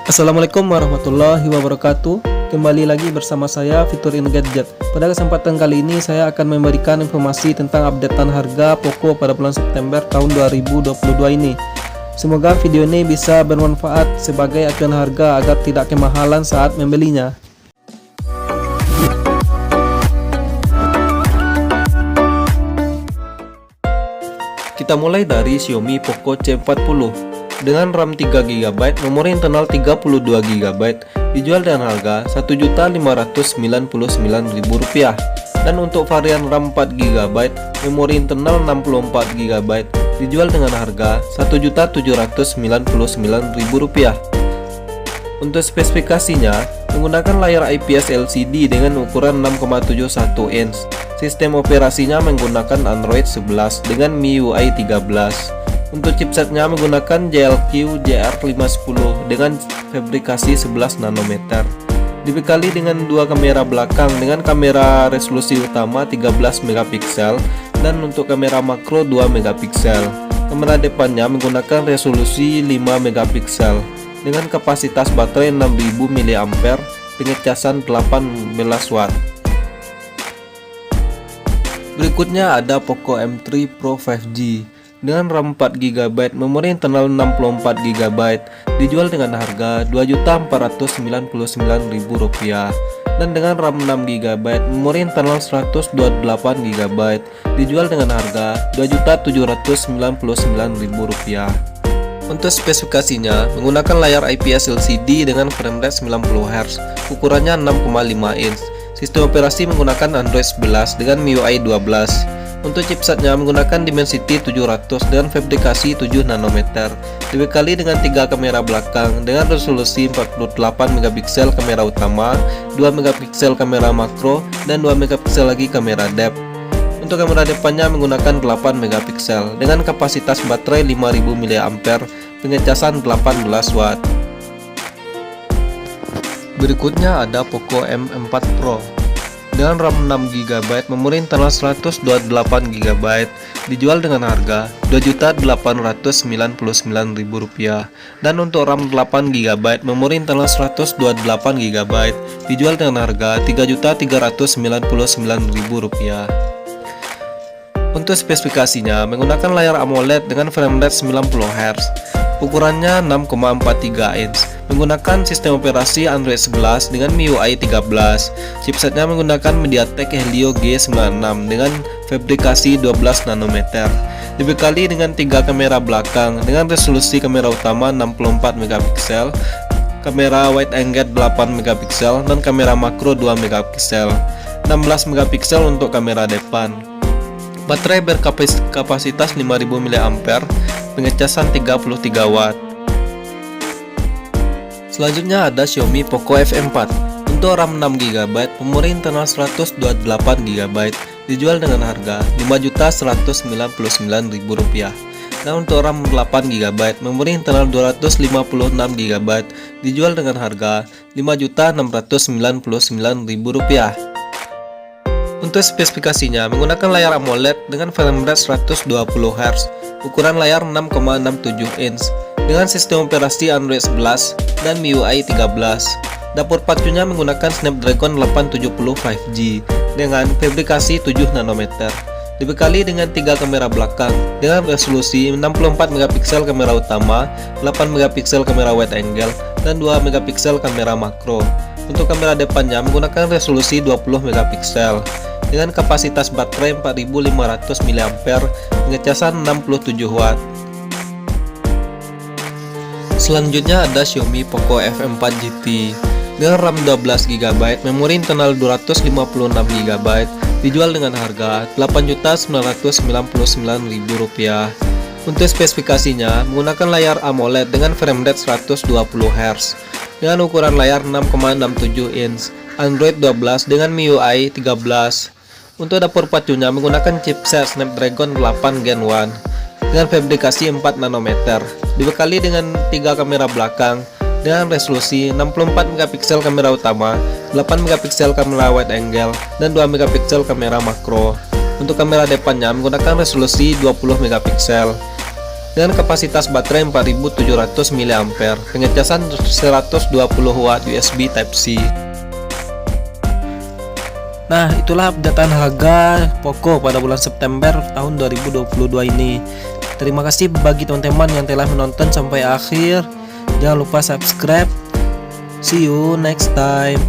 Assalamualaikum warahmatullahi wabarakatuh. Kembali lagi bersama saya Fitur in Gadget. Pada kesempatan kali ini saya akan memberikan informasi tentang updatean harga Poco pada bulan September tahun 2022 ini. Semoga video ini bisa bermanfaat sebagai acuan harga agar tidak kemahalan saat membelinya. Kita mulai dari Xiaomi Poco C40 dengan RAM 3GB, memori internal 32GB, dijual dengan harga Rp1.599.000. Dan untuk varian RAM 4GB, memori internal 64GB, dijual dengan harga Rp1.799.000. Untuk spesifikasinya, menggunakan layar IPS LCD dengan ukuran 6,71 inch. Sistem operasinya menggunakan Android 11 dengan MIUI 13. Untuk chipsetnya menggunakan JLQ JR510 dengan fabrikasi 11 nanometer. Dibekali dengan dua kamera belakang dengan kamera resolusi utama 13 megapiksel dan untuk kamera makro 2 megapiksel. Kamera depannya menggunakan resolusi 5 megapiksel dengan kapasitas baterai 6000 mAh, pengecasan 18 watt. Berikutnya ada Poco M3 Pro 5G dengan RAM 4GB, memori internal 64GB, dijual dengan harga Rp2.499.000. Dan dengan RAM 6GB, memori internal 128GB, dijual dengan harga Rp2.799.000. Untuk spesifikasinya, menggunakan layar IPS LCD dengan frame rate 90Hz, ukurannya 6,5 inch. Sistem operasi menggunakan Android 11 dengan MIUI 12. Untuk chipsetnya menggunakan Dimensity 700 dengan fabrikasi 7 nanometer. Dibekali dengan 3 kamera belakang dengan resolusi 48 megapiksel kamera utama, 2 megapiksel kamera makro, dan 2 megapiksel lagi kamera depth. Untuk kamera depannya menggunakan 8 megapiksel dengan kapasitas baterai 5000 mAh, pengecasan 18 watt. Berikutnya ada Poco M4 Pro dengan RAM 6GB, memori internal 128GB, dijual dengan harga Rp2.899.000. Dan untuk RAM 8GB, memori internal 128GB, dijual dengan harga Rp3.399.000. Untuk spesifikasinya, menggunakan layar AMOLED dengan frame rate 90Hz, ukurannya 6,43 inch. Menggunakan sistem operasi Android 11 dengan MIUI 13. Chipsetnya menggunakan MediaTek Helio G96 dengan fabrikasi 12 nanometer. Dibekali dengan 3 kamera belakang dengan resolusi kamera utama 64 megapiksel, kamera wide angle 8 megapiksel, dan kamera makro 2 megapiksel, 16 megapiksel untuk kamera depan. Baterai berkapasitas 5000 mAh, pengecasan 33 watt. Selanjutnya ada Xiaomi Poco F4 untuk RAM 6GB, memori internal 128GB, dijual dengan harga Rp5.199.000. Dan untuk RAM 8GB, memori internal 256GB, dijual dengan harga Rp5.699.000. Untuk spesifikasinya, menggunakan layar AMOLED dengan frame rate 120Hz, ukuran layar 6,67 inch, dengan sistem operasi Android 11 dan MIUI 13. Dapur pacunya menggunakan Snapdragon 870 5G dengan fabrikasi 7 nanometer. Dibekali dengan 3 kamera belakang dengan resolusi 64 megapiksel kamera utama, 8 megapiksel kamera wide angle, dan 2 megapiksel kamera makro. Untuk kamera depannya menggunakan resolusi 20 megapiksel dengan kapasitas baterai 4500 mAh, pengecasan 67 watt. Selanjutnya ada Xiaomi Poco F4 GT dengan RAM 12GB, memori internal 256GB, dijual dengan harga Rp8.999.000. Untuk spesifikasinya, menggunakan layar AMOLED dengan frame rate 120Hz dengan ukuran layar 6,67 inch, Android 12 dengan MIUI 13. Untuk dapur pacunya menggunakan chipset Snapdragon 8 Gen 1 dengan fabrikasi 4 nanometer. Dibekali dengan 3 kamera belakang dengan resolusi 64 megapiksel kamera utama, 8 megapiksel kamera wide angle, dan 2 megapiksel kamera makro. Untuk kamera depannya menggunakan resolusi 20 megapiksel. dengan kapasitas baterai 4700 mAh, pengecasan 120 watt USB Type-C. Nah, itulah updatean harga Poco pada bulan September tahun 2022 ini. Terima kasih bagi teman-teman yang telah menonton sampai akhir. Jangan lupa subscribe. See you next time.